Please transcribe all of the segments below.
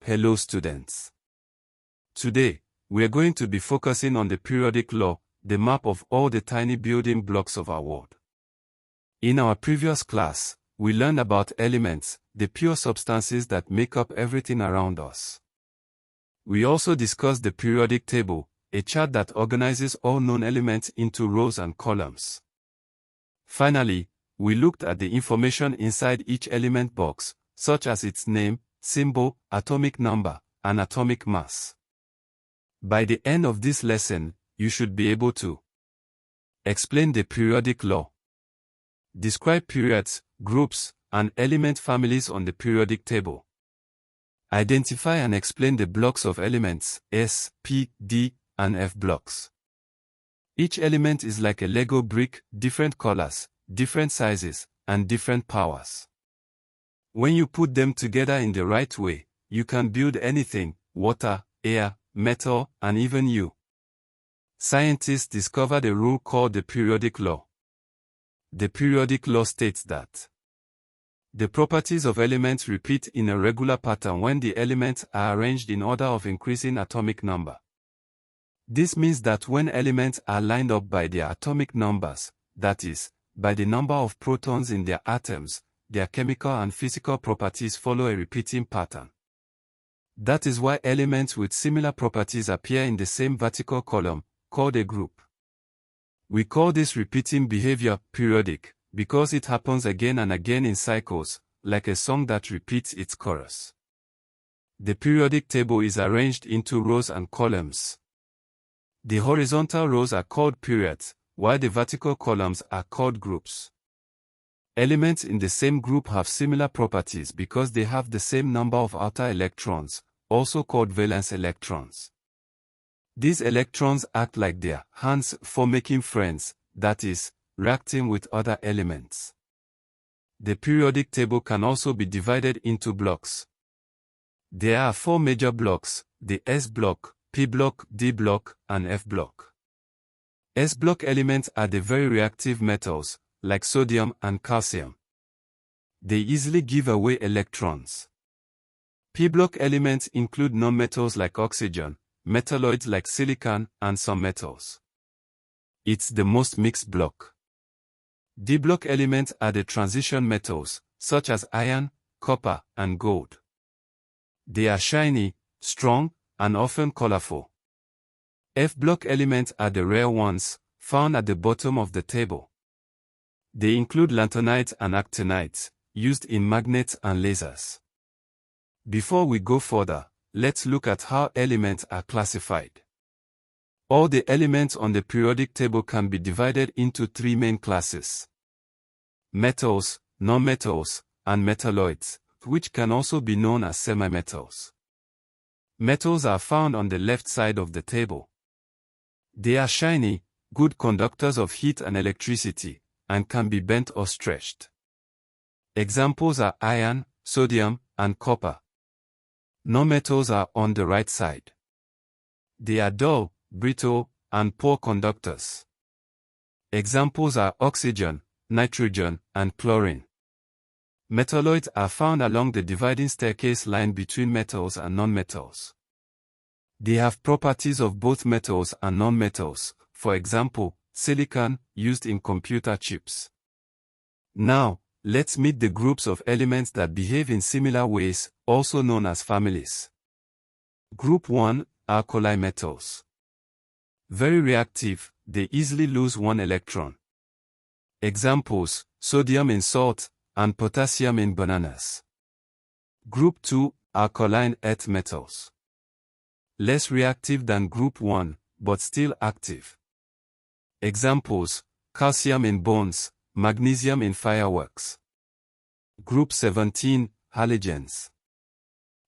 Hello students. Today, we are going to be focusing on the periodic law, the map of all the tiny building blocks of our world. In our previous class, we learned about elements, the pure substances that make up everything around us. We also discussed the periodic table, a chart that organizes all known elements into rows and columns. Finally, we looked at the information inside each element box, such as its name, symbol, atomic number, and atomic mass. By the end of this lesson, you should be able to explain the periodic law, describe periods, groups, and element families on the periodic table, identify and explain the blocks of elements, S, P, D, and F blocks. Each element is like a Lego brick, different colors, different sizes, and different powers. When you put them together in the right way, you can build anything: water, air, metal, and even you. Scientists discovered a rule called the periodic law. The periodic law states that the properties of elements repeat in a regular pattern when the elements are arranged in order of increasing atomic number. This means that when elements are lined up by their atomic numbers, that is, by the number of protons in their atoms, their chemical and physical properties follow a repeating pattern. That is why elements with similar properties appear in the same vertical column, called a group. We call this repeating behavior periodic, because it happens again and again in cycles, like a song that repeats its chorus. The periodic table is arranged into rows and columns. The horizontal rows are called periods, while the vertical columns are called groups. Elements in the same group have similar properties because they have the same number of outer electrons, also called valence electrons. These electrons act like their hands for making friends, that is, reacting with other elements. The periodic table can also be divided into blocks. There are 4 major blocks: the S block, P block, D block, and F block. S block elements are the very reactive metals, like sodium and calcium. They easily give away electrons. P block elements include nonmetals like oxygen, metalloids like silicon, and some metals. It's the most mixed block. D block elements are the transition metals, such as iron, copper, and gold. They are shiny, strong, and often colorful. F block elements are the rare ones, found at the bottom of the table. They include lanthanides and actinides, used in magnets and lasers. Before we go further, let's look at how elements are classified. All the elements on the periodic table can be divided into 3 main classes: metals, nonmetals, and metalloids, which can also be known as semimetals. Metals are found on the left side of the table. They are shiny, good conductors of heat and electricity, and can be bent or stretched. Examples are iron, sodium, and copper. Nonmetals are on the right side. They are dull, brittle, and poor conductors. Examples are oxygen, nitrogen, and chlorine. Metalloids are found along the dividing staircase line between metals and nonmetals. They have properties of both metals and nonmetals, for example, silicon, used in computer chips. Now, let's meet the groups of elements that behave in similar ways, also known as families. Group 1, alkali metals. Very reactive, they easily lose 1 electron. Examples: sodium in salt, and potassium in bananas. Group 2, alkaline earth metals. Less reactive than Group 1, but still active. Examples: calcium in bones, magnesium in fireworks. Group 17, halogens.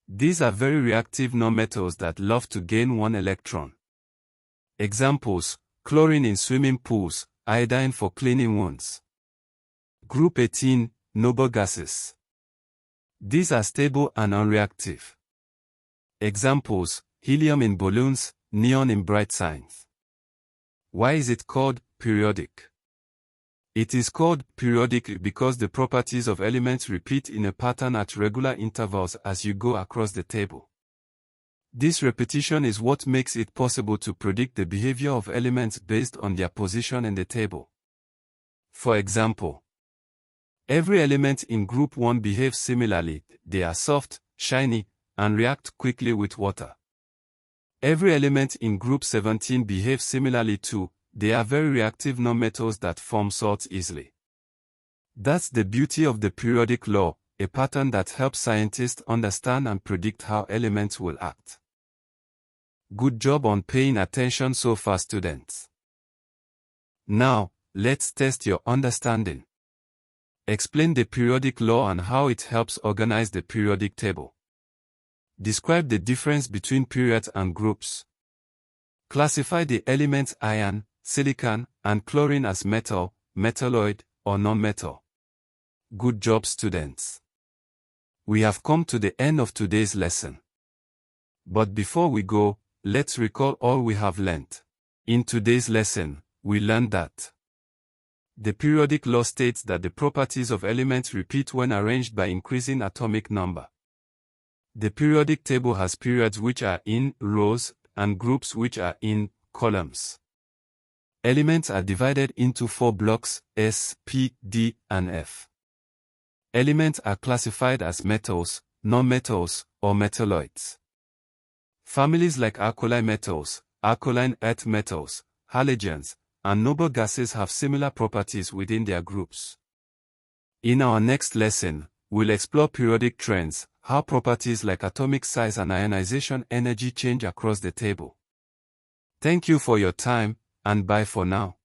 These are very reactive nonmetals that love to gain 1 electron. Examples: chlorine in swimming pools, iodine for cleaning wounds. Group 18, noble gases. These are stable and unreactive. Examples: helium in balloons, neon in bright signs. Why is it called periodic? It is called periodic because the properties of elements repeat in a pattern at regular intervals as you go across the table. This repetition is what makes it possible to predict the behavior of elements based on their position in the table. For example, every element in group 1 behaves similarly. They are soft, shiny, and react quickly with water. Every element in group 17 behaves similarly too. They are very reactive nonmetals that form salts easily. That's the beauty of the periodic law, a pattern that helps scientists understand and predict how elements will act. Good job on paying attention so far, students. Now, let's test your understanding. Explain the periodic law and how it helps organize the periodic table. Describe the difference between periods and groups. Classify the elements iron, silicon, and chlorine as metal, metalloid, or non-metal. Good job, students. We have come to the end of today's lesson. But before we go, let's recall all we have learned. In today's lesson, we learned that the periodic law states that the properties of elements repeat when arranged by increasing atomic number. The periodic table has periods which are in rows and groups which are in columns. Elements are divided into 4 blocks: S, P, D, and F. Elements are classified as metals, nonmetals, or metalloids. Families like alkali metals, alkaline earth metals, halogens, and noble gases have similar properties within their groups. In our next lesson, we'll explore periodic trends, how properties like atomic size and ionization energy change across the table. Thank you for your time, and bye for now.